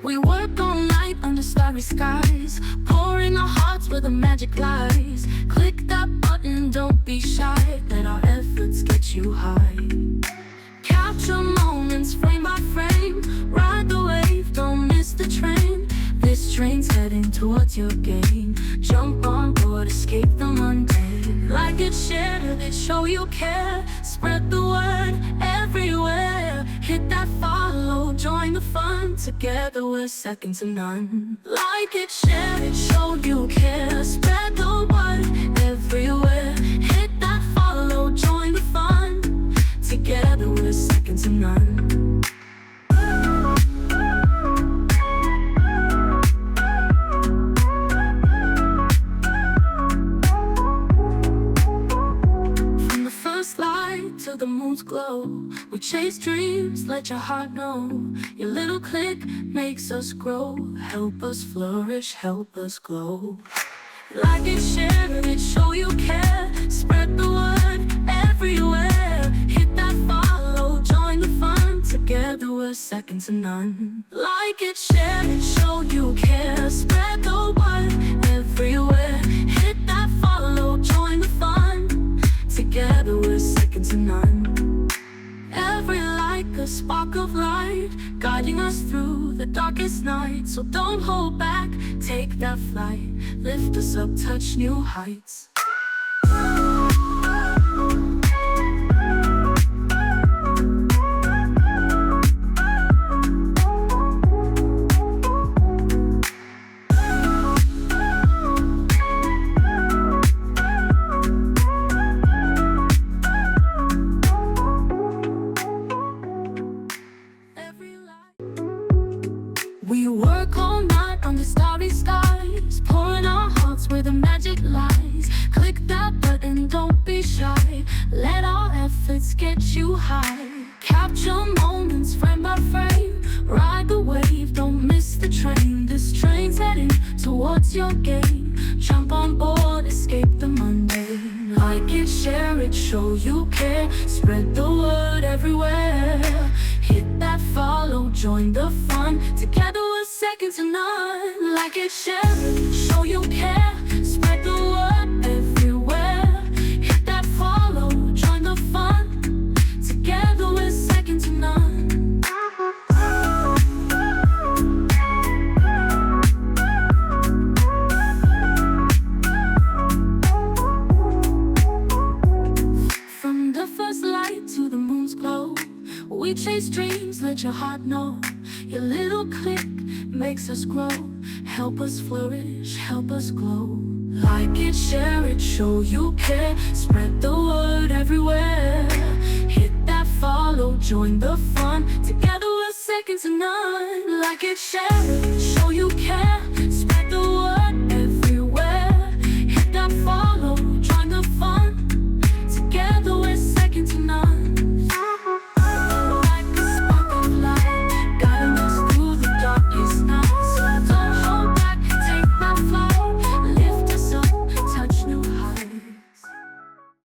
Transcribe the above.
We work all night under starry skies, pouring our hearts where the magic lies. Click that button, don't be shy, let our efforts get you high. Capture moments frame by frame, ride the wave, don't miss the train. This train's heading towards your game. Jump on board, escape the mundane. Like it, share it, show you care. Spread the word everywhere. Hit that follow, join the fun. Together we're second to none. Like it, share it, show you care. Spread the word everywhere. Hit that follow, join the fun. Together we're second to none. To the moon's glow, we chase dreams, let your heart know. Your little click makes us grow. Help us flourish, help us glow. Like it, share it, show you care. Spread the word everywhere. Hit that follow, join the fun. Together we're second to none. Like it, share it, show you care. Spread the word everywhere. Hit that follow, join the fun. Together we're second to none. Every like a spark of light, guiding us through the darkest night. So don't hold back, take that flight. Lift us up, touch new heights. We work all night under starry skies, pouring our hearts where the magic lies. Click that button, don't be shy, let our efforts get you high. Capture moments frame by frame, ride the wave, don't miss the train. This train's heading towards your game. Jump on board, escape the mundane. Like it, share it, show you care. Spread the word everywhere. Hit that follow, join the fun. Together we're second to none. Like it, share it, show you care. Spread the word everywhere. Hit that follow, join the fun. Together we're second to none. From the first light to the moon's glow, we chase dreams, let your heart know. Your little click makes us grow. Help us flourish, help us glow. Like it, share it, show you care. Spread the word everywhere. Hit that follow, join the fun. Together we're second to none. Like it, share it,